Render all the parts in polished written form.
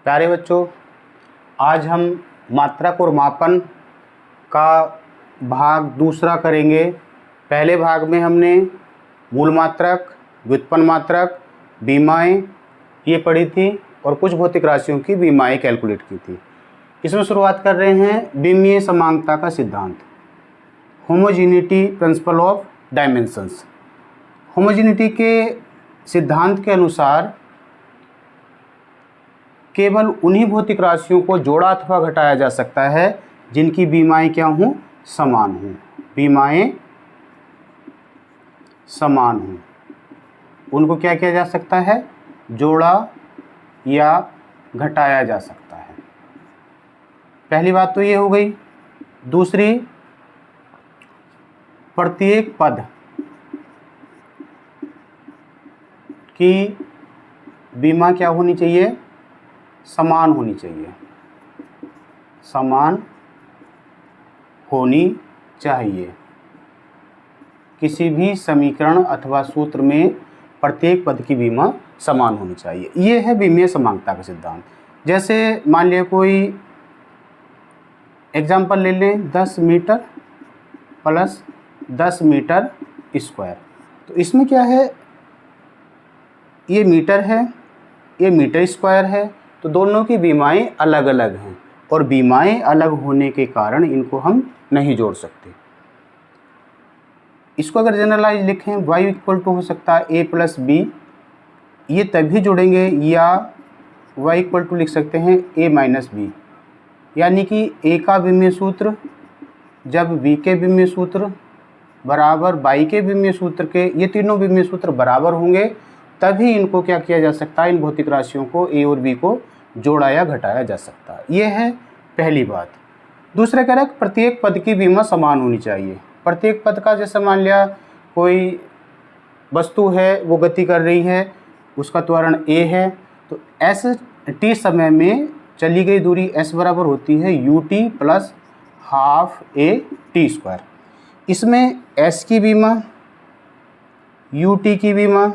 प्यारे बच्चों, आज हम मात्रक और मापन का भाग दूसरा करेंगे। पहले भाग में हमने मूल मात्रक, व्युत्पन्न मात्रक, बीमाएँ ये पढ़ी थी और कुछ भौतिक राशियों की बीमाएँ कैलकुलेट की थी। इसमें शुरुआत कर रहे हैं विमीय समांगता का सिद्धांत, homogeneity principle of dimensions. Homogeneity के सिद्धांत के अनुसार केवल उन्हीं भौतिक राशियों को जोड़ा अथवा घटाया जा सकता है जिनकी बीमाएँ क्या हों, समान हों। बीमाएँ समान हों, उनको क्या किया जा सकता है, जोड़ा या घटाया जा सकता है। पहली बात तो ये हो गई। दूसरी, प्रत्येक पद की बीमा क्या होनी चाहिए, समान होनी चाहिए, समान होनी चाहिए। किसी भी समीकरण अथवा सूत्र में प्रत्येक पद की बीमा समान होनी चाहिए। ये है विमीय समांगता का सिद्धांत। जैसे मान लिया कोई एग्जाम्पल ले लें, 10 मीटर प्लस 10 मीटर स्क्वायर। तो इसमें क्या है, ये मीटर है, ये मीटर स्क्वायर है, तो दोनों की बीमाएँ अलग अलग हैं और बीमाएँ अलग होने के कारण इनको हम नहीं जोड़ सकते। इसको अगर जनरलाइज लिखें, y इक्वल टू हो सकता है a प्लस बी, ये तभी जुड़ेंगे, या y इक्वल टू लिख सकते हैं a माइनस बी, यानी कि a का विमीय सूत्र जब b के विमीय सूत्र बराबर y के विमीय सूत्र के, ये तीनों विमीय सूत्र बराबर होंगे, तभी इनको क्या किया जा सकता है, इन भौतिक राशियों को a और b को जोड़ा या घटाया जा सकता है। ये है पहली बात। दूसरा कह रहा है प्रत्येक पद की बीमा समान होनी चाहिए। प्रत्येक पद का, जैसे मान लिया कोई वस्तु है, वो गति कर रही है, उसका त्वरण a है, तो s t समय में चली गई दूरी s बराबर होती है ut plus half a t square. इसमें s की बीमा, ut की बीमा,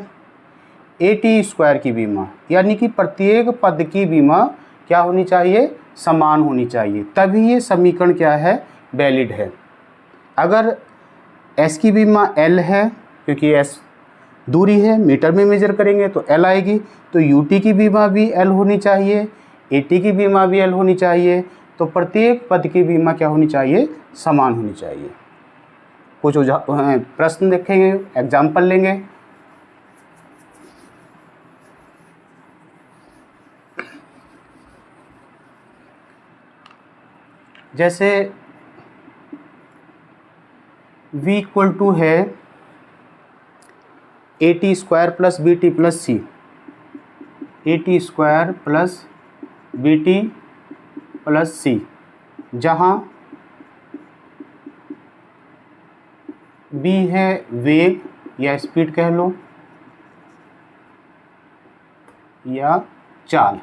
a t स्क्वायर की बीमा, यानी कि प्रत्येक पद की बीमा क्या होनी चाहिए, समान होनी चाहिए, तभी ये समीकरण क्या है, वैलिड है। अगर s की बीमा l है, क्योंकि s दूरी है, मीटर में मेजर करेंगे तो l आएगी, तो ut की बीमा भी l होनी चाहिए, at की बीमा भी l होनी चाहिए, तो प्रत्येक पद की बीमा क्या होनी चाहिए, समान होनी चाहिए। कुछ प्रश्न देखेंगे, एग्जाम्पल लेंगे। जैसे v इक्वल टू है a t square plus B T plus c, a t square plus B T plus c, जहाँ b है वेग या स्पीड कह लो, या चाल,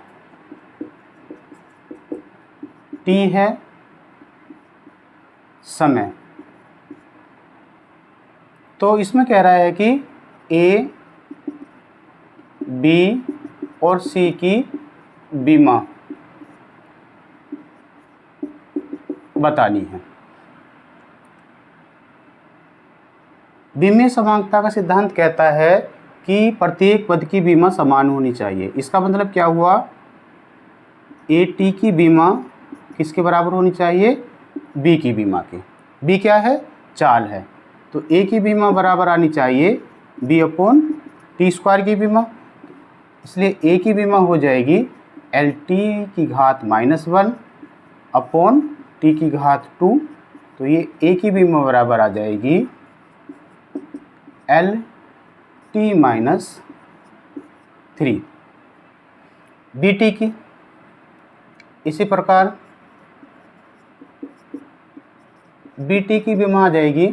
t है समय। तो इसमें कह रहा है कि a, b और c की बीमा बतानी है। विमीय समांगता का सिद्धांत कहता है कि प्रत्येक पद की बीमा समान होनी चाहिए। इसका मतलब क्या हुआ, ए टी की बीमा किसके बराबर होनी चाहिए, बी की बीमा के। बी क्या है, चाल है, तो ए की बीमा बराबर आनी चाहिए बी अपॉन टी स्क्वायर की बीमा। इसलिए ए की बीमा हो जाएगी एल टी की घात -1 अपॉन टी की घात 2, तो ये ए की बीमा बराबर आ जाएगी L T minus 3 B T की। इसी प्रकार बी टी की बीमा आ जाएगी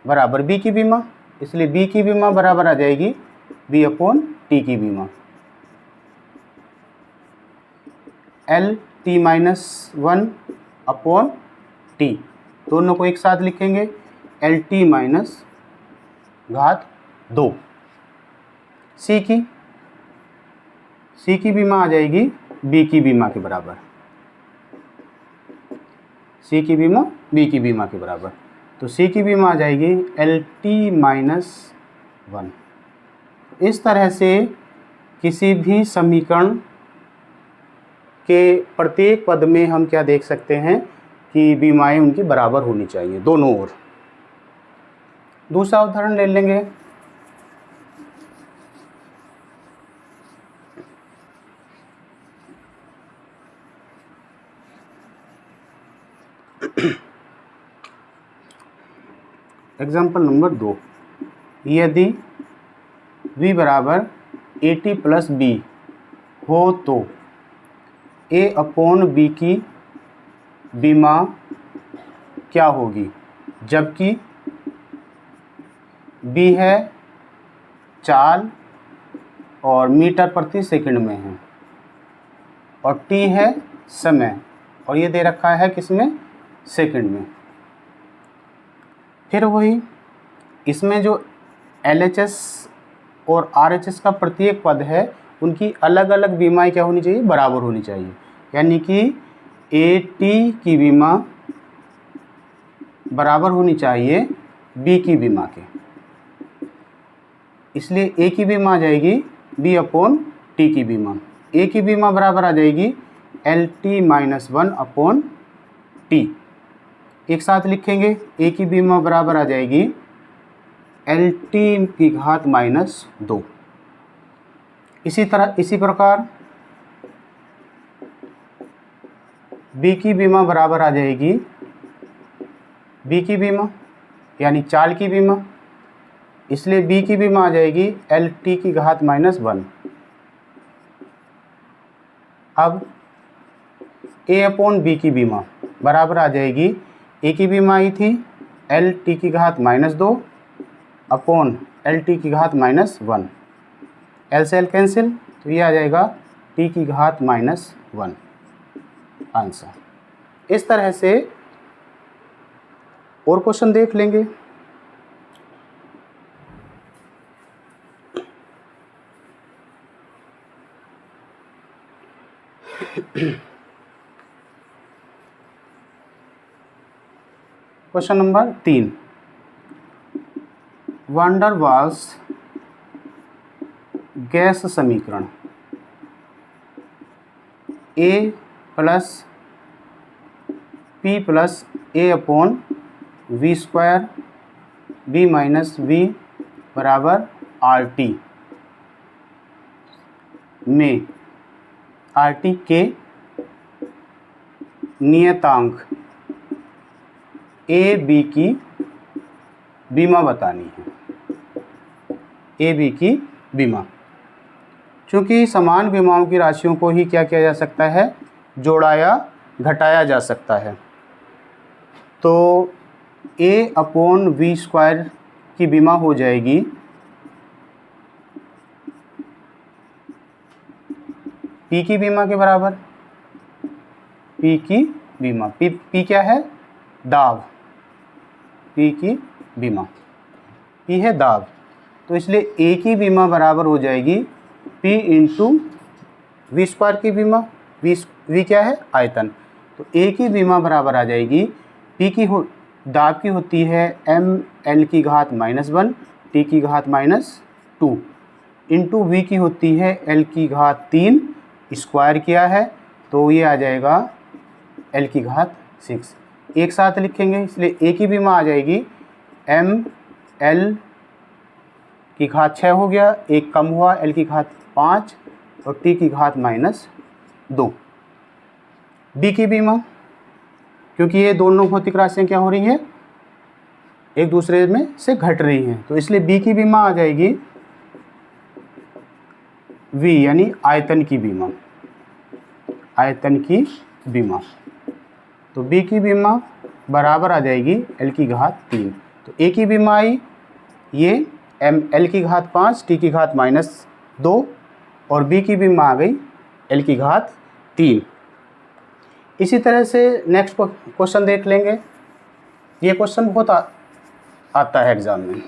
बराबर बी की बीमा, इसलिए बी की बीमा बराबर आ जाएगी बी अपॉन टी की बीमा। एल टी -1 अपॉन टी, दोनों को एक साथ लिखेंगे, एल टी माइनस घात 2। सी की सी की बीमा आ जाएगी बी की बीमा के बराबर, सी की बीमा बी की बीमा के बराबर। तो सी की बीमा आ जाएगी LT-1। इस तरह से किसी भी समीकरण के प्रत्येक पद में हम क्या देख सकते हैं कि बीमाएं उनकी बराबर होनी चाहिए दोनों ओर। दूसरा उदाहरण ले लेंगे। एग्जाम्पल नंबर 2, यदि v बराबर AT+B हो तो A/B की बीमा क्या होगी, जबकि B है चाल और मीटर प्रति सेकंड में है और T है समय और ये दे रखा है किसमें, सेकंड में। फिर वही इसमें जो LHS और RHS का प्रत्येक पद है उनकी अलग अलग बीमाएं क्या होनी चाहिए, बराबर होनी चाहिए। यानी कि AT की बीमा बराबर होनी चाहिए B की बीमा के, इसलिए A की बीमा आ जाएगी B/T की बीमा। A की बीमा बराबर आ जाएगी LT-1/T। एक साथ लिखेंगे, A की बीमा बराबर आ जाएगी LT⁻²। इसी प्रकार B की बीमा बराबर आ जाएगी B की बीमा यानी चाल की बीमा, इसलिए B की बीमा आ जाएगी LT⁻1। अब A/B की बीमा बराबर आ जाएगी, A की बीमा आई थी LT⁻² अपॉन LT⁻1। L से L कैंसिल, तो ये आ जाएगा T⁻1 आंसर। इस तरह से और क्वेश्चन देख लेंगे। Question number 3, van der Waals gas समीकरण A+P+A/V² B-V बराबर RT में RT के नियतांक AB की बीमा बतानी है, AB की बीमा। चूँकि समान बीमाओं की राशियों को ही क्या किया जा सकता है, जोड़ा या घटाया जा सकता है, तो A/V² की बीमा हो जाएगी P की बीमा के बराबर। P की बीमा, P क्या है, दाब, P की बीमा, P है दाब, तो इसलिए A की बीमा बराबर हो जाएगी P इंटू V² की बीमा। V क्या है, आयतन, तो A की बीमा बराबर आ जाएगी, P की दाब की होती है mL⁻⁻1 T⁻⁻2 इंटू V की होती है L⁻3 स्क्वायर किया है, तो ये आ जाएगा L⁻6। एक साथ लिखेंगे, इसलिए A की बीमा आ जाएगी mL⁻6 हो गया, एक कम हुआ L⁻5 और T⁻2। B की बीमा, क्योंकि ये दोनों भौतिक राशियाँ क्या हो रही हैं, एक दूसरे में से घट रही हैं, तो इसलिए B की बीमा आ जाएगी V यानी आयतन की बीमा, आयतन की बीमा। तो B की बीमा बराबर आ जाएगी L⁻3। तो A की बीमा आई ये L⁻5 T⁻2 और B की बीमा आ गई L⁻3। इसी तरह से नेक्स्ट क्वेश्चन देख लेंगे। ये क्वेश्चन बहुत आता है एग्ज़ाम में,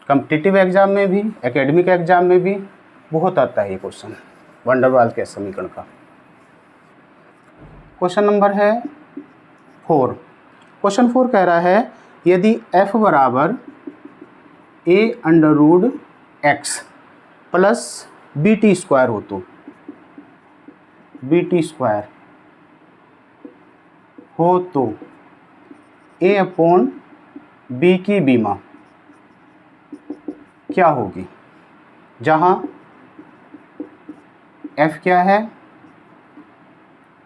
कॉम्पिटिटिव एग्ज़ाम में भी, एकेडमिक एग्ज़ाम में भी, बहुत आता है ये क्वेश्चन वैन डर वाल्स के समीकरण का। क्वेश्चन नंबर है 4। क्वेश्चन 4 कह रहा है यदि f बराबर a under root X plus B T square हो तो a अपॉन b की बीमा क्या होगी, जहाँ f क्या है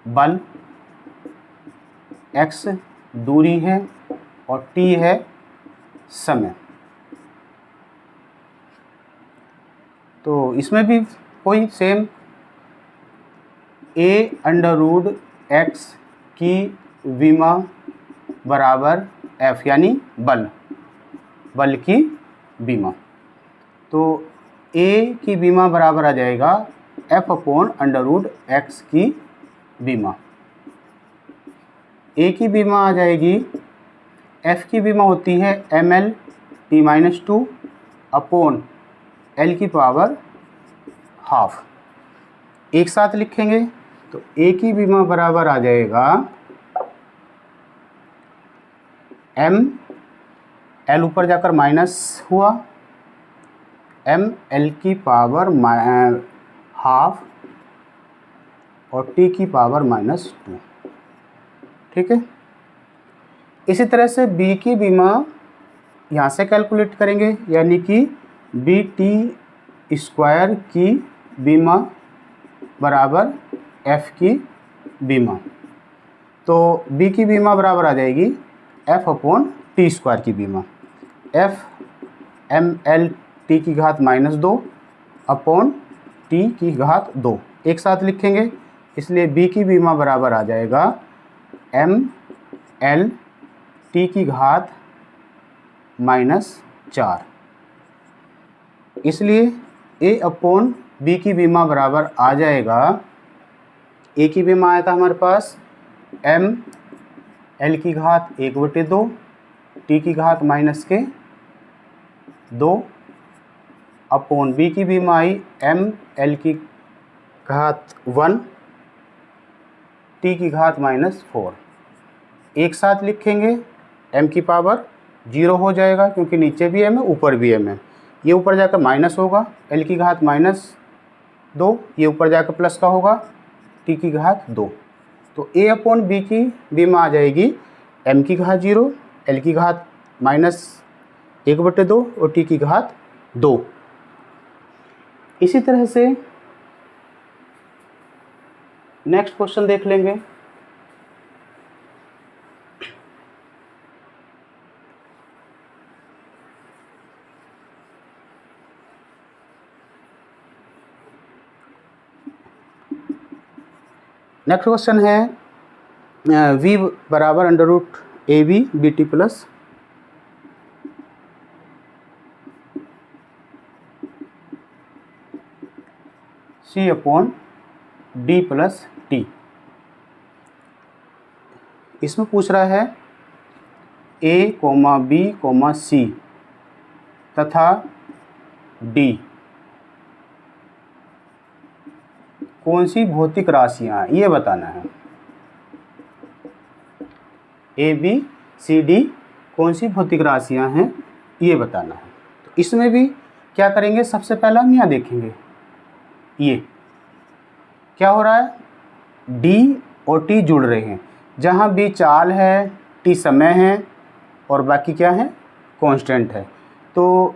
बल, x दूरी है और t है समय। तो इसमें भी कोई same a under root X की बीमा बराबर f यानी बल की बीमा। तो a की बीमा बराबर आ जाएगा f upon under root X की बीमा। a की बीमा आ जाएगी, f की बीमा होती है ml t-2 अपॉन l की पावर हाफ। एक साथ लिखेंगे तो a की बीमा बराबर आ जाएगा m, l ऊपर जाकर माइनस हुआ, m l की पावर हाफ और t की पावर -2। ठीक है। इसी तरह से b की बीमा यहाँ से कैलकुलेट करेंगे, यानी कि बी टी स्क्वायर की बीमा बराबर f की बीमा। तो b की बीमा बराबर आ जाएगी f अपॉन टी स्क्वायर की बीमा, f m l t की घात -2 अपॉन t की घात 2। एक साथ लिखेंगे, इसलिए b की बीमा बराबर आ जाएगा m l t की घात -4। इसलिए a अपॉन b की बीमा बराबर आ जाएगा, a की बीमा आया था हमारे पास m l की घात 1/2 t की घात -2 अपॉन b की बीमा आई m l की घात 1 t की घात -4। एक साथ लिखेंगे, m की पावर 0 हो जाएगा क्योंकि नीचे भी m है ऊपर भी m है, ये ऊपर जाकर माइनस होगा, l की घात -2, ये ऊपर जाकर प्लस का होगा t की घात 2। तो a अपॉन b की बीमा आ जाएगी m की घात 0, l की घात -1/2 और t की घात 2। इसी तरह से नेक्स्ट क्वेश्चन देख लेंगे। नेक्स्ट क्वेश्चन है v बराबर under root A B B T plus c upon d plus T. इसमें पूछ रहा है a, b, c तथा d कौन सी भौतिक राशियाँ ये बताना है। ए बी सी डी कौन सी भौतिक राशियाँ हैं ये बताना है। तो इसमें भी क्या करेंगे, सबसे पहला हम यहाँ देखेंगे ये क्या हो रहा है, डी और टी जुड़ रहे हैं, जहाँ बी चाल है, टी समय है और बाकी क्या है कांस्टेंट है। तो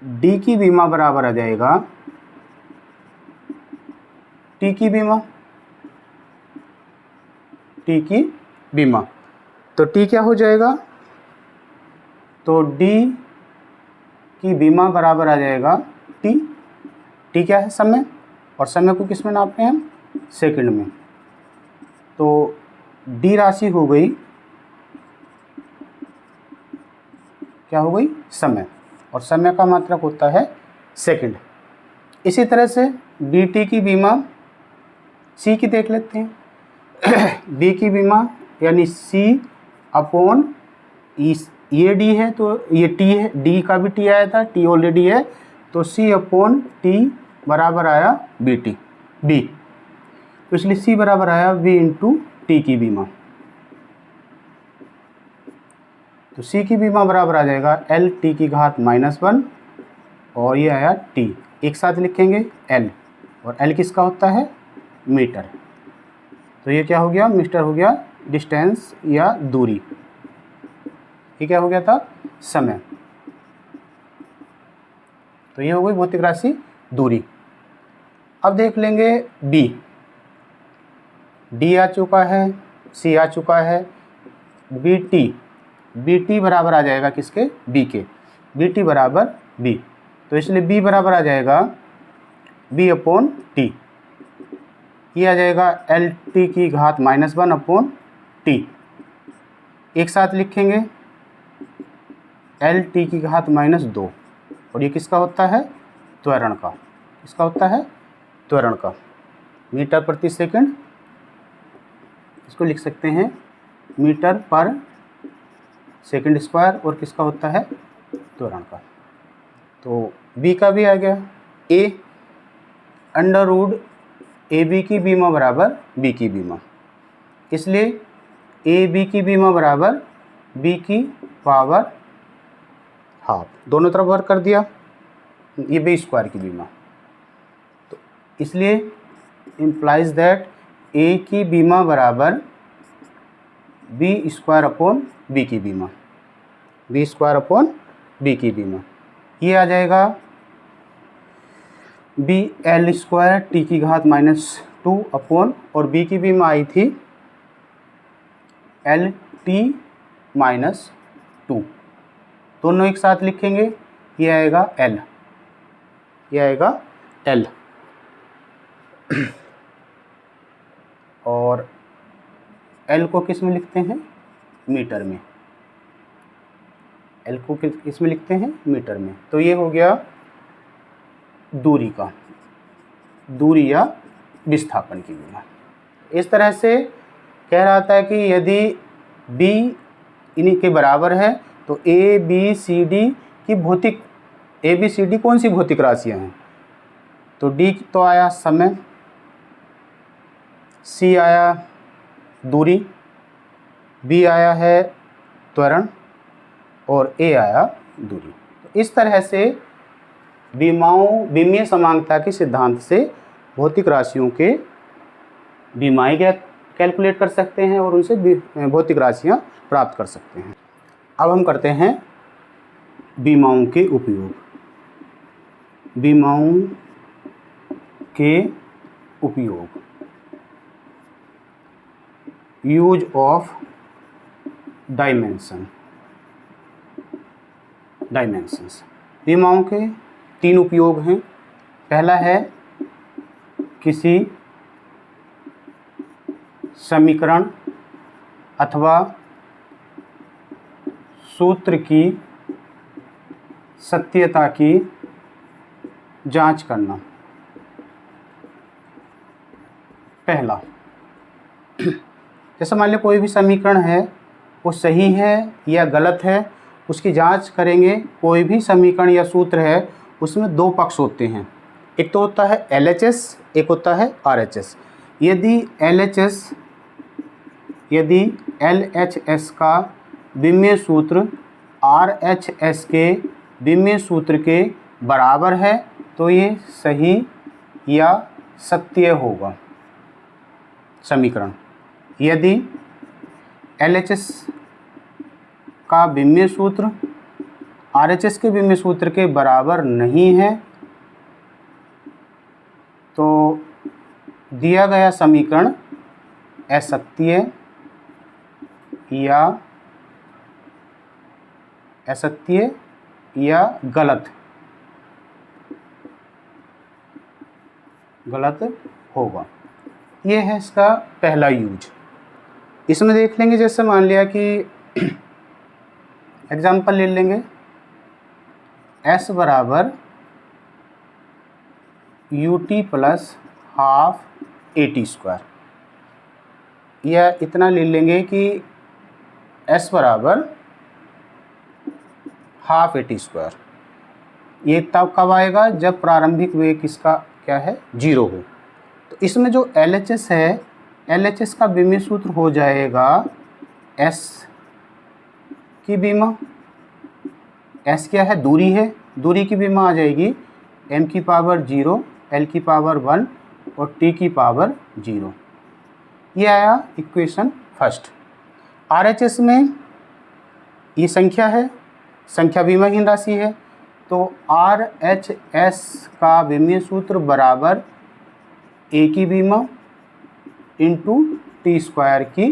डी की बीमा बराबर आ जाएगा टी की बीमा। तो टी क्या हो जाएगा, तो डी की बीमा बराबर आ जाएगा टी क्या है समय, और समय को किस में नापते हैं हम सेकंड में। तो डी राशि हो गई, क्या हो गई समय, और समय का मात्रक होता है सेकंड। इसी तरह से डी टी की बीमा सी की देख लेते हैं। डी की बीमा यानी सी अपॉन ये डी है तो ये टी है, डी का भी टी आया था, टी ऑलरेडी है तो C अपॉन टी बराबर आया बी टी बी, तो इसलिए C बराबर आया V इंटू टी की बीमा। तो C की बीमा बराबर आ जाएगा L टी की घात -1 और ये आया T, एक साथ लिखेंगे L, और L किसका होता है? मीटर। तो ये क्या हो गया? मीटर हो गया डिस्टेंस या दूरी। ये क्या हो गया था? समय। तो ये हो गई भौतिक राशि दूरी। अब देख लेंगे B। D आ चुका है, C आ चुका है, BT बराबर आ जाएगा किसके? B के। BT बराबर B, तो इसलिए B बराबर आ जाएगा B अपॉन टी। ये आ जाएगा L टी की घात -1 अपॉन टी, एक साथ लिखेंगे L टी की घात -2, और ये किसका होता है? त्वरण का। किसका होता है? त्वरण का। मीटर प्रति सेकंड, इसको लिख सकते हैं मीटर पर सेकंड स्क्वायर, और किसका होता है? त्वरण का। तो B का भी आ गया। A अंडर रूट AB की बीमा बराबर B की बीमा, इसलिए AB की बीमा बराबर B की पावर हाफ, दोनों तरफ वर्क कर दिया, ये B स्क्वायर की बीमा। तो इसलिए इम्प्लाइज दैट A की बीमा बराबर B स्क्वायर अपॉन B की बीमा, B स्क्वायर अपॉन B की बीमा। ये आ जाएगा B L स्क्वायर टी की घात -2 अपॉन, और B की बीमा आई थी L T -2, दोनों एक साथ लिखेंगे, ये आएगा L, ये आएगा L। और L को किस में लिखते हैं? मीटर में। L को किस में लिखते हैं? मीटर में। तो ये हो गया दूरी का, दूरी या विस्थापन की बीमा। इस तरह से कह रहा था कि यदि B इन्हीं के बराबर है तो A B C D की भौतिक, A B C D कौन सी भौतिक राशियां हैं? तो D तो आया समय, C आया दूरी, B आया है त्वरण, और A आया दूरी। तो इस तरह से विमीय समांगता के सिद्धांत से भौतिक राशियों के विमाएँ कैलकुलेट कर सकते हैं और उनसे भौतिक राशियां प्राप्त कर सकते हैं। अब हम करते हैं विमाओं के उपयोग। विमाओं के उपयोग, यूज ऑफ डायमेंशंस। विमाओं के 3 उपयोग हैं। पहला है किसी समीकरण अथवा सूत्र की सत्यता की जांच करना। पहला, जैसे मान लीजिए कोई भी समीकरण है वो सही है या गलत है, उसकी जांच करेंगे। कोई भी समीकरण या सूत्र है उसमें 2 पक्ष होते हैं, एक तो होता है LHS, एक होता है RHS। यदि LHS का विमीय सूत्र RHS के विमीय सूत्र के बराबर है तो ये सही या सत्य होगा समीकरण। यदि LHS का विमीय सूत्र RHS के विमीय सूत्र के बराबर नहीं है तो दिया गया समीकरण असत्य या गलत होगा। ये है इसका पहला यूज। इसमें देख लेंगे, जैसे मान लिया कि एग्जाम्पल ले लेंगे, S बराबर UT plus half AT square, या इतना ले लेंगे कि S बराबर हाफ AT स्क्वायर। ये तब कब आएगा जब प्रारंभिक वेग इसका क्या है 0 हो। तो इसमें जो LHS है, LHS का विमीय सूत्र हो जाएगा S की बीमा, S क्या है दूरी है, दूरी की बीमा आ जाएगी m की पावर 0, l की पावर 1 और t की पावर 0। ये आया इक्वेशन फर्स्ट। RHS में ये संख्या है, संख्या विमीयहीन राशि है, तो RHS का विमीय सूत्र बराबर a की बीमा इंटू t² की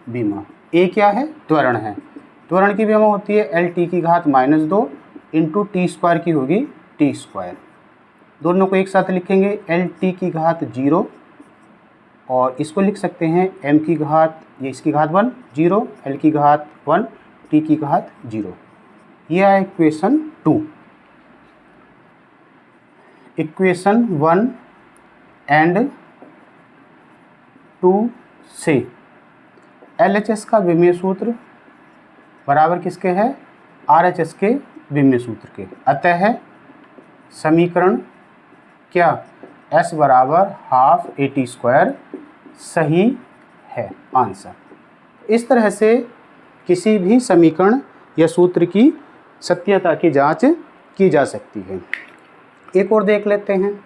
बीमा। a क्या है त्वरण है, त्वरण की बीमा होती है LT की घात -2 इंटू t² की होगी t²। दोनों को एक साथ लिखेंगे LT की घात 0 और इसको लिख सकते हैं m की घात, ये इसकी घात 1 0, l की घात 1, t की घात 0। यह है इक्वेशन 2। इक्वेशन 1 एंड 2 से LHS का विमीय सूत्र बराबर किसके है RHS के विमीय सूत्र के। अतः समीकरण क्या S बराबर ½ AT² सही है आंसर। इस तरह से किसी भी समीकरण या सूत्र की सत्यता की जांच की जा सकती है। एक और देख लेते हैं।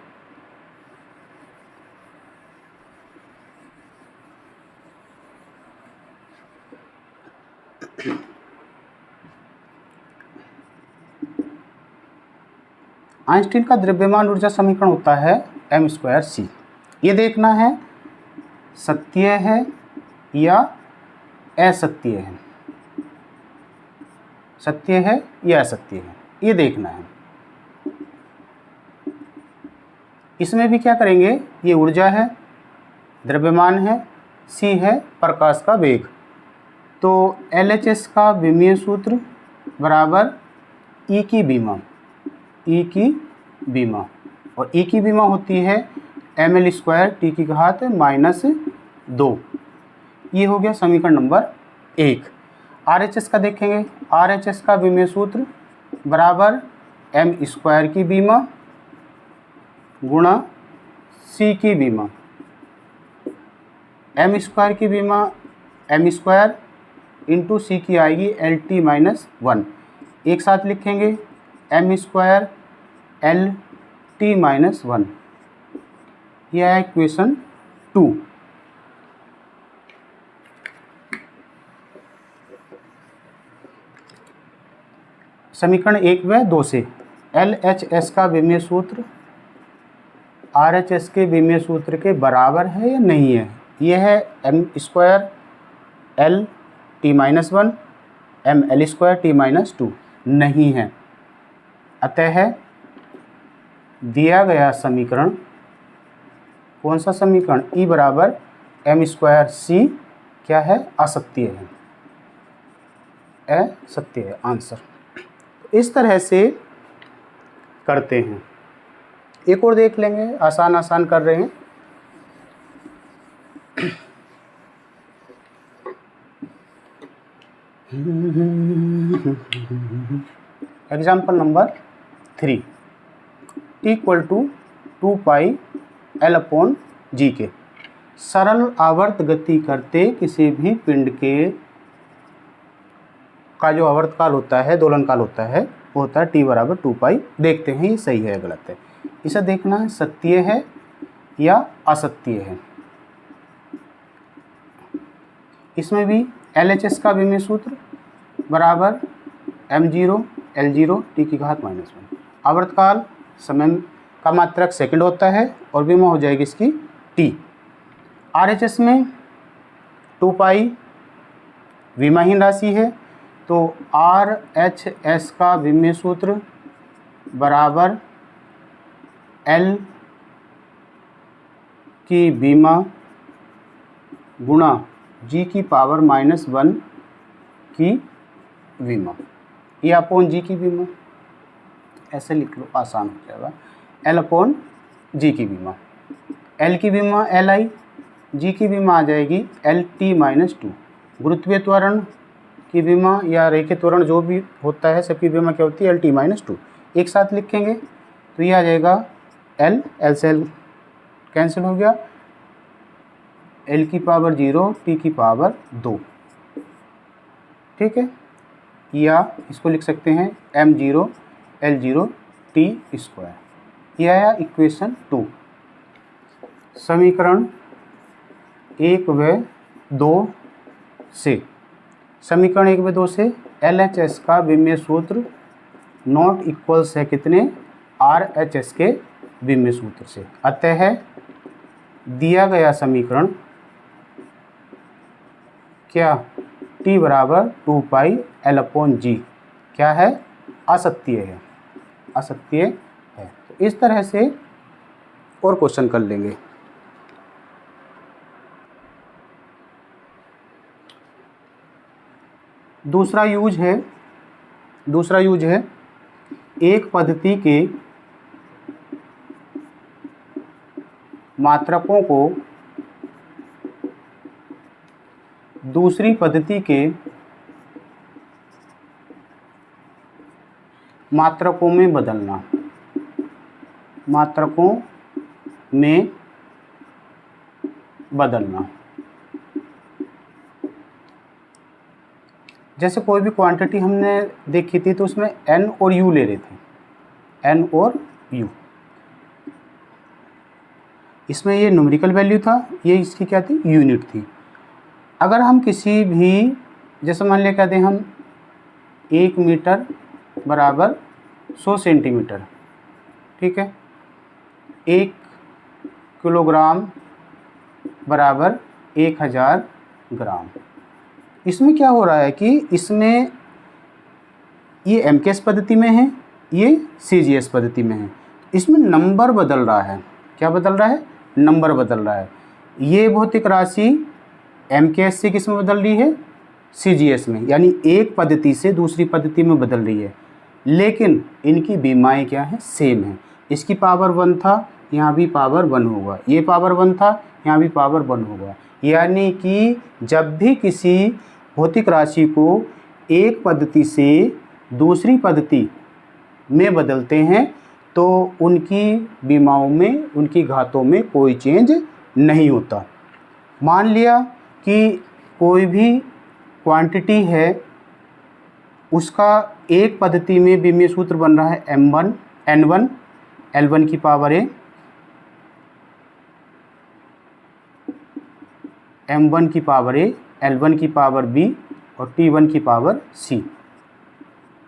आइंस्टीन का द्रव्यमान ऊर्जा समीकरण होता है m²c। ये देखना है सत्य है या असत्य है, सत्य है या असत्य है, ये देखना है। इसमें भी क्या करेंगे, ये ऊर्जा है, द्रव्यमान है, c है प्रकाश का वेग। तो LHS का विमीय सूत्र बराबर E की बीमा, E की बीमा, और E की बीमा होती है ml² t की घात -2। ये हो गया समीकरण नंबर 1। RHS का देखेंगे, RHS का विमीय सूत्र बराबर m² की बीमा गुणा c की बीमा। m² की बीमा m² इंटू c की आएगी LT-1। एक साथ लिखेंगे m² LT-1। यह है इक्वेशन 2। समीकरण 1 व 2 से LHS का विमीय सूत्र RHS के विमीय सूत्र के बराबर है या नहीं है। यह है m² LT-1 ml² t-2 नहीं है। अतः दिया गया समीकरण, कौन सा समीकरण, E बराबर m²c क्या है असत्य है, असत्य है आंसर। इस तरह से करते हैं। एक और देख लेंगे, आसान आसान कर रहे हैं। एग्जाम्पल नंबर 3 T = 2 पाई L/g के। सरल आवर्त गति करते किसी भी पिंड के का जो आवर्तकाल होता है, दोलन काल होता है, वो होता है T बराबर 2 पाई। देखते हैं ये सही है या गलत है। इसे देखना है सत्य है या असत्य है। इसमें भी LHS का विमीय सूत्र बराबर m0 L0 t की घात -1। आवर्तकाल समय का मात्रक सेकंड होता है और विमा हो जाएगी इसकी t। RHS में 2 पाई विमाहीन राशि है, तो RHS का विमीय सूत्र बराबर L की बीमा गुणा g की पावर -1 की बीमा, ये अपॉन g की बीमा, ऐसे लिख लो आसान हो जाएगा। L/g की बीमा, L की बीमा Li, g की बीमा आ जाएगी LT-2। गुरुत्वीय त्वरण की बीमा या रेखीय त्वरण जो भी होता है सबकी बीमा क्या होती है LT-2। एक साथ लिखेंगे तो ये आ जाएगा L, L से L कैंसिल हो गया, L की पावर 0 T की पावर 2, ठीक है। या इसको लिख सकते हैं M0 L0 T स्क्वायर। यह आया इक्वेशन 2। समीकरण 1 व 2 से, समीकरण 1 व 2 से LHS का विमीय सूत्र नॉट इक्वल्स है कितने, RHS के विमीय सूत्र से। अतः दिया गया समीकरण क्या, T बराबर 2 पाई L/G क्या है, असत्य है, असत्य है। तो इस तरह से और क्वेश्चन कर लेंगे। दूसरा यूज है एक पद्धति के मात्रकों को दूसरी पद्धति के मात्रकों में बदलना, मात्रकों में बदलना। जैसे कोई भी क्वांटिटी हमने देखी थी तो उसमें n और u ले रहे थे, n और u। इसमें ये न्यूमेरिकल वैल्यू था, ये इसकी क्या थी, यूनिट थी। अगर हम किसी भी, जैसे मान लिया कहते हैं हम 1 मीटर बराबर 100 सेंटीमीटर, ठीक है, 1 किलोग्राम बराबर 1000 ग्राम। इसमें क्या हो रहा है कि इसमें ये MKS पद्धति में है, ये CGS पद्धति में है। इसमें नंबर बदल रहा है, क्या बदल रहा है, नंबर बदल रहा है। ये भौतिक राशि MKS से किस में बदल रही है, CGS में, यानी एक पद्धति से दूसरी पद्धति में बदल रही है। लेकिन इनकी बीमाएँ क्या है, सेम है। इसकी पावर 1 था, यहाँ भी पावर 1 होगा, ये पावर 1 था, यहाँ भी पावर 1 होगा। यानी कि जब भी किसी भौतिक राशि को एक पद्धति से दूसरी पद्धति में बदलते हैं तो उनकी बीमाओं में, उनकी घातों में कोई चेंज नहीं होता। मान लिया कि कोई भी क्वांटिटी है, उसका एक पद्धति में विमीय सूत्र बन रहा है M1 N1 L1 की पावर A, M1 की पावर A, L1 की पावर B और T1 की पावर C।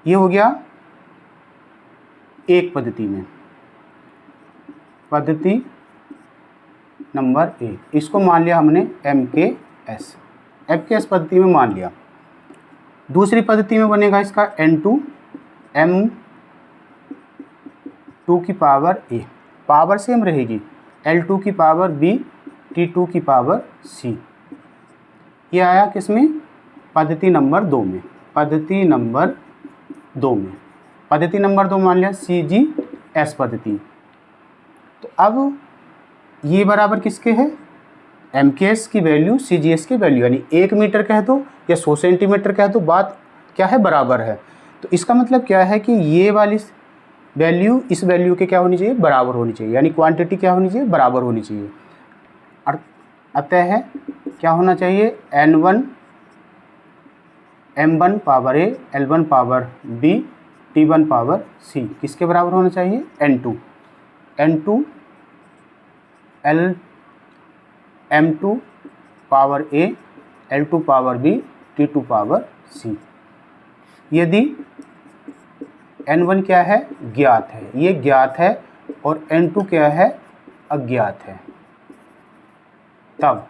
ये हो गया एक पद्धति में, पद्धति नंबर 1। इसको मान लिया हमने MKS पद्धति में मान लिया। दूसरी पद्धति में बनेगा इसका N2 M2 की पावर A, पावर सेम रहेगी, L2 की पावर B, T2 की पावर C। ये आया किसमें, पद्धति नंबर 2 में, पद्धति नंबर 2 में, पद्धति नंबर 2 मान लिया CGS पद्धति। तो अब ये बराबर किसके है, MKS की वैल्यू CGS की वैल्यू, यानी 1 मीटर कह दो या 100 सेंटीमीटर कह दो, बात क्या है, बराबर है। तो इसका मतलब क्या है कि ये वाली वैल्यू इस वैल्यू के क्या होनी चाहिए, बराबर होनी चाहिए, यानी क्वांटिटी क्या होनी चाहिए, बराबर होनी चाहिए। अतः क्या होना चाहिए, N1 M1 power A, L1 power B, T1 power C किसके बराबर होना चाहिए, N2 M2 power A, L2 power B, T2 power C। यदि N1 क्या है, ज्ञात है, ये ज्ञात है, और N2 क्या है, अज्ञात है, तब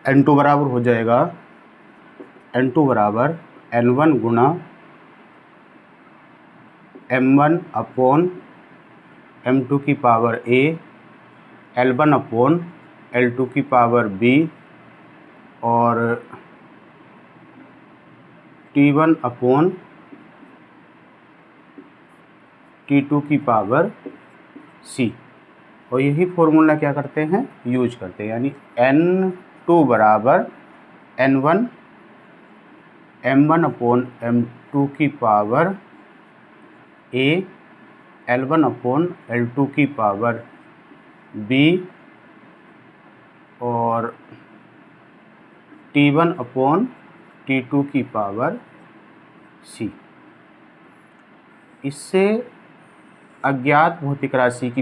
N2 बराबर हो जाएगा, N2 बराबर N1 गुणा M1 अपॉन M2 की power A, L1 upon L2 की पावर B और T1 अपॉन T2 की पावर C। और यही फॉर्मूला क्या करते हैं, यूज करते हैं, यानी N2 बराबर M1 अपॉन M2 की पावर ए L1/L2 की पावर B और T1/T2 की पावर C। इससे अज्ञात भौतिक राशि की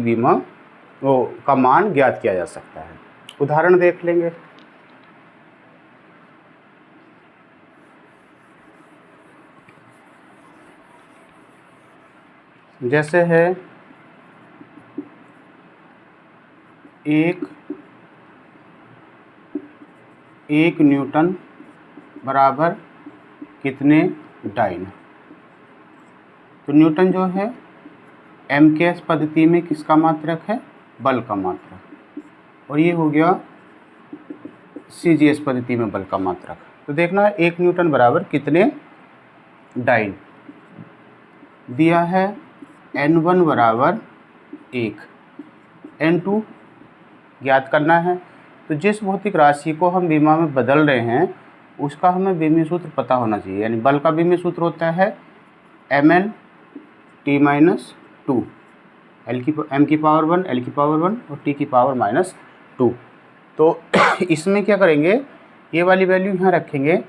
का मान ज्ञात किया जा सकता है। उदाहरण देख लेंगे। जैसे है एक न्यूटन बराबर कितने डाइन। तो न्यूटन जो है MKS पद्धति में किसका मात्रक है? बल का मात्रक। और ये हो गया CGS पद्धति में बल का मात्रक। तो देखना 1 न्यूटन बराबर कितने डाइन दिया है। N1 बराबर 1, N2 ज्ञात करना है। तो जिस भौतिक राशि को हम विमा में बदल रहे हैं उसका हमें विमीय सूत्र पता होना चाहिए। यानी बल का विमीय सूत्र होता है mn T-2, m की पावर 1, l की पावर 1 और t की पावर -2। तो इसमें क्या करेंगे, ये वाली वैल्यू यहाँ रखेंगे।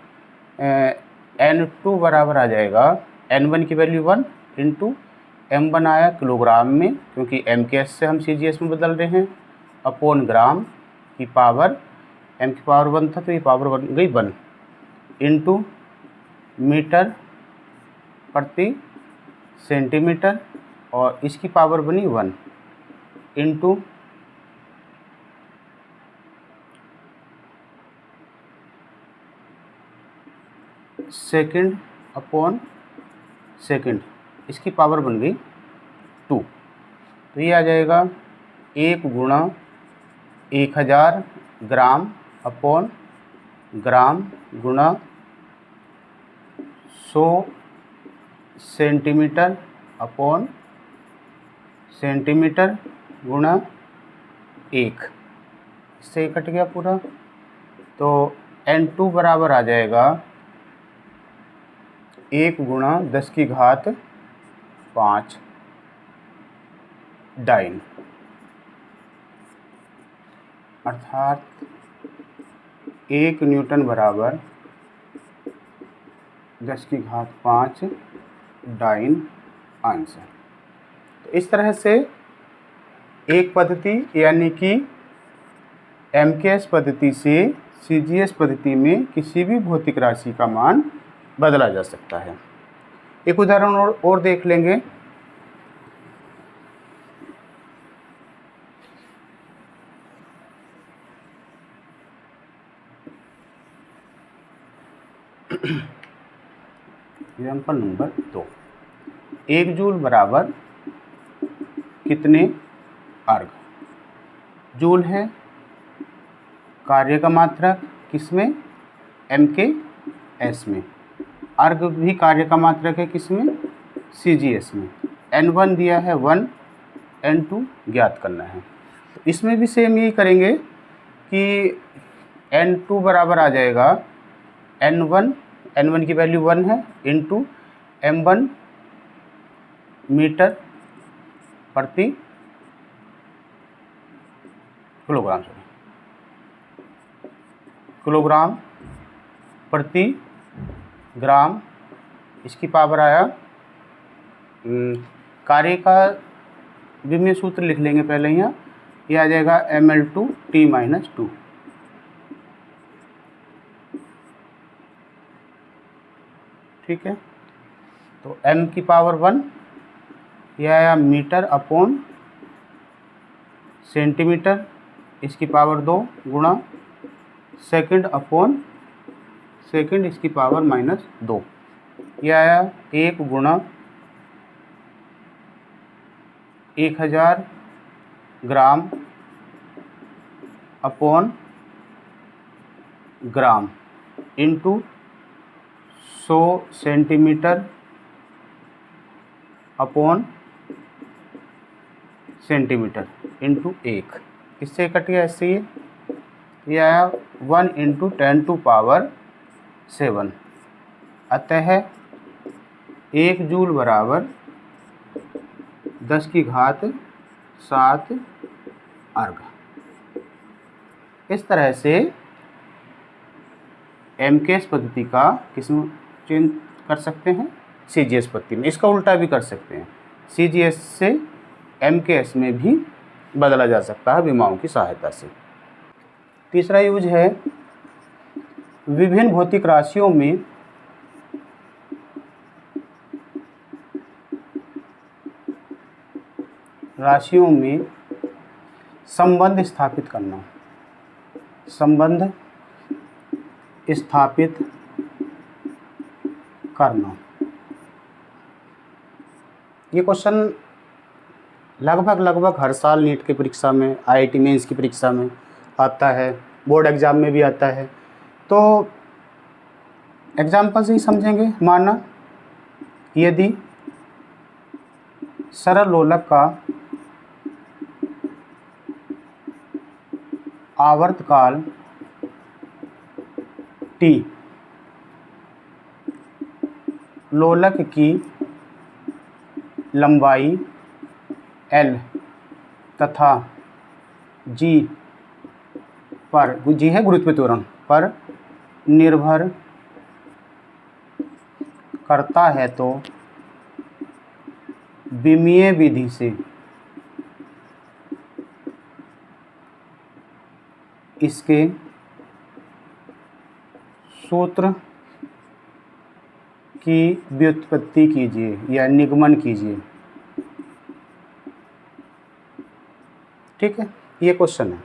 N2 बराबर आ जाएगा N1 की वैल्यू 1 इंटू M1 आया किलोग्राम में, क्योंकि MKS से हम CGS में बदल रहे हैं, अपॉन ग्राम की पावर, m की पावर 1 था तो ये पावर बन गई 1 इंटू मीटर प्रति सेंटीमीटर और इसकी पावर बनी 1 इंटू सेकंड अपॉन सेकंड, इसकी पावर बन गई 2। तो ये आ जाएगा 1 गुणा 1000 ग्राम अपॉन ग्राम गुणा 100 सेंटीमीटर अपॉन सेंटीमीटर गुणा 1। इससे कट गया पूरा। तो N2 बराबर आ जाएगा 1 गुणा 10 की घात 5 डाइन, अर्थात 1 न्यूटन बराबर 10 की घात 5 डाइन आंसर। तो इस तरह से एक पद्धति यानी कि MKS पद्धति से CGS पद्धति में किसी भी भौतिक राशि का मान बदला जा सकता है। एक उदाहरण और देख लेंगे। एग्जाम्पल नंबर 2, 1 जूल बराबर कितने अर्ग। जूल है कार्य का मात्रक, किसमें? MKS में। अर्ग भी कार्य का मात्रक है, किसमें? CGS में। N1 दिया है 1, N2 ज्ञात करना है। तो इसमें भी सेम यही करेंगे कि N2 बराबर आ जाएगा N1 की वैल्यू 1 है इंटू M1 मीटर प्रति किलोग्राम, किलोग्राम प्रति ग्राम, इसकी पावर आया। कार्य का विमीय सूत्र लिख लेंगे पहले यहाँ, ये आ जाएगा ml2 T-2। ठीक है, तो m की पावर 1 यह आया मीटर अपॉन सेंटीमीटर, इसकी पावर 2 गुणा सेकंड अपॉन सेकंड, इसकी पावर -2। यह आया 1 गुणा 1000 ग्राम upon gram into 100 centimetre upon centimetre into 1। इससे कट गया, इससे ये आया 1 इंटू 10⁻⁷। अतः 1 जूल बराबर 10⁻7 अर्ग। इस तरह से MKS पद्धति का किसमें चेंज कर सकते हैं, CGS पद्धति में। इसका उल्टा भी कर सकते हैं, CGS से MKS में भी बदला जा सकता है विमाओं की सहायता से। तीसरा यूज है विभिन्न भौतिक राशियों में संबंध स्थापित करना। संबंध स्थापित करना, ये क्वेश्चन लगभग हर साल नीट की परीक्षा में, IIT मेंस की परीक्षा में आता है, बोर्ड एग्ज़ाम में भी आता है। तो एग्जाम्पल से ही समझेंगे। माना यदि सरल लोलक का आवर्तकाल T, लोलक की लंबाई L तथा G पर, G है गुरुत्व त्वरण, पर निर्भर करता है, तो विमीय विधि से इसके सूत्र की व्युत्पत्ति कीजिए या निगमन कीजिए। ठीक है, ये क्वेश्चन है।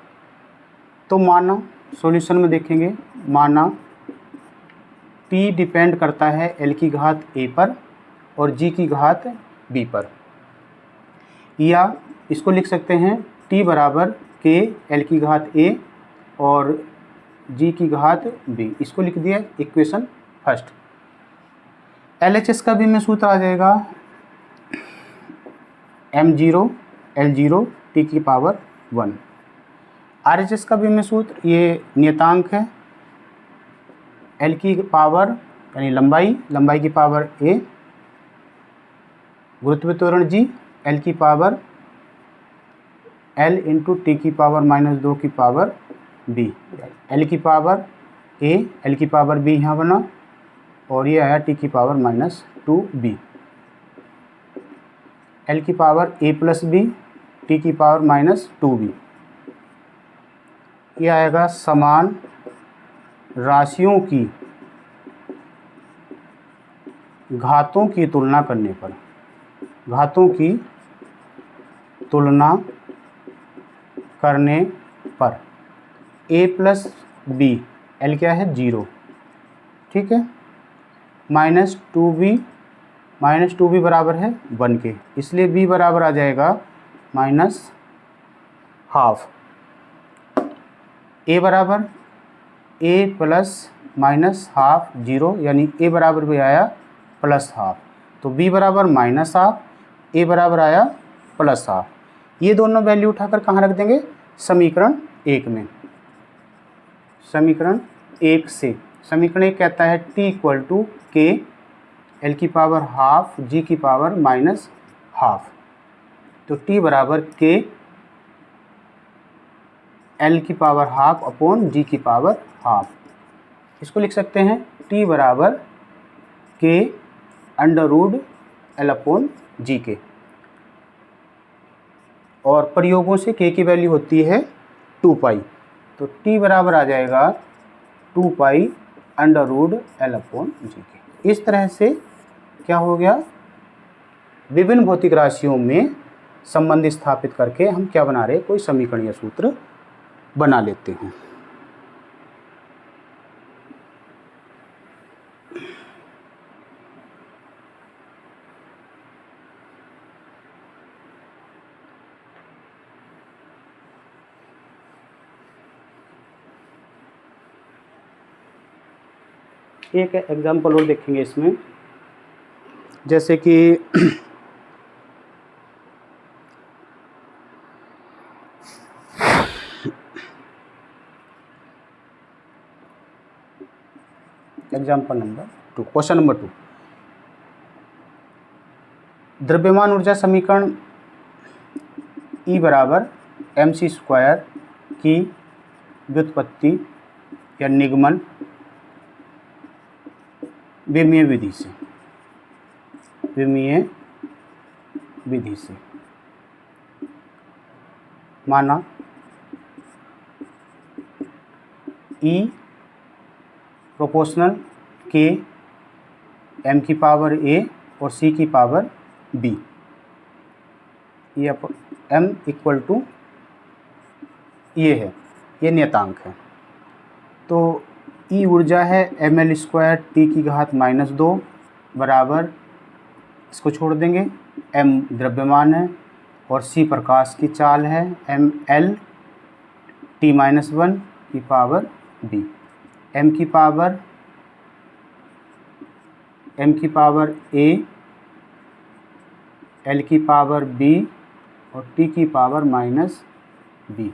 तो माना सॉल्यूशन में देखेंगे, माना T डिपेंड करता है L की घात A पर और G की घात B पर, या इसको लिख सकते हैं T बराबर K L की घात A और G की घात B। इसको लिख दिया इक्वेशन फर्स्ट। LHS का भी में सूत्र आ जाएगा m0 L0 T की पावर 1। RHS का भी में सूत्र, ये नियतांक है, L की पावर यानी लंबाई की पावर A, गुरुत्व त्वरण G, L की पावर L इंटू T की पावर -2 की पावर B। L की पावर A, L की पावर B यहाँ बना, और ये आया T की पावर -2B। L की power A plus B, T की पावर -2B। ये आएगा समान राशियों की घातों की तुलना करने पर, घातों की तुलना करने पर A प्लस B, L क्या है 0, ठीक है, -2B बराबर है 1 के, इसलिए B बराबर आ जाएगा -12। A बराबर A प्लस -12 0, यानी A बराबर भी आया +12, तो B बराबर -12, A बराबर आया +12। ये दोनों वैल्यू उठाकर कहाँ रख देंगे, समीकरण 1 में। समीकरण 1 से, समीकरण 1 कहता है T equal to K L की पावर हाफ G की पावर -12, तो T बराबर K L की पावर हाफ अपॉन G की पावर हाफ। इसको लिख सकते हैं T बराबर K √L अपॉन G के, और प्रयोगों से K की वैल्यू होती है 2 पाई, तो T बराबर आ जाएगा 2 पाई √L अपॉन G के। इस तरह से क्या हो गया, विभिन्न भौतिक राशियों में संबंध स्थापित करके हम क्या बना रहे, कोई समीकरण या सूत्र बना लेते हैं। एक एग्जाम्पल और देखेंगे इसमें, जैसे कि एग्जाम्पल नंबर 2, क्वेश्चन नंबर 2। द्रव्यमान ऊर्जा समीकरण E बराबर mc² की व्युत्पत्ति या निगमन विमीय विधि से माना E प्रोपोर्शनल K m की पावर A और C की पावर B, ये m इक्वल टू ये है, ये नियतांक है। तो E ऊर्जा है ml² t की घात -2 बराबर, इसको छोड़ देंगे, m द्रव्यमान है और C प्रकाश की चाल है, ml t-1 की पावर b, m की पावर a, l की पावर b और t की पावर -b।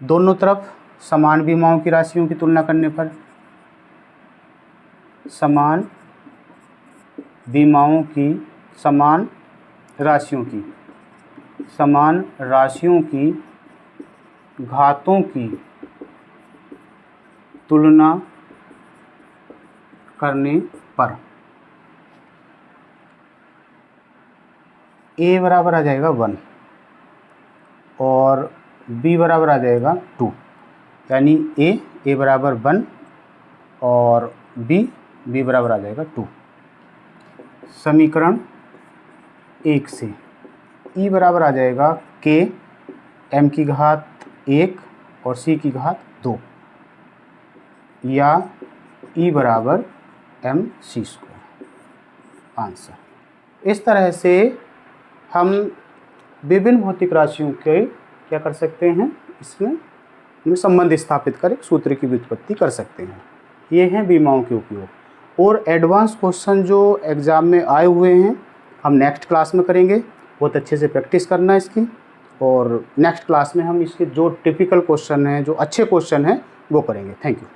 दोनों तरफ समान विमाओं की राशियों की तुलना करने पर समान राशियों की घातों की तुलना करने पर A बराबर आ जाएगा 1 और B बराबर आ जाएगा 2, यानी A बराबर 1 और B बराबर आ जाएगा 2। समीकरण 1 से E बराबर आ जाएगा K m की घात 1 और C की घात 2, या E बराबर mc²। आंसर। इस तरह से हम विभिन्न भौतिक राशियों के क्या कर सकते हैं, इसमें संबंध स्थापित कर एक सूत्र की व्युत्पत्ति कर सकते हैं। ये हैं विमाओं के उपयोग। और एडवांस क्वेश्चन जो एग्ज़ाम में आए हुए हैं हम नेक्स्ट क्लास में करेंगे, बहुत अच्छे से प्रैक्टिस करना है इसकी। और नेक्स्ट क्लास में हम इसके जो टिपिकल क्वेश्चन हैं, जो अच्छे क्वेश्चन हैं, वो करेंगे। Thank you.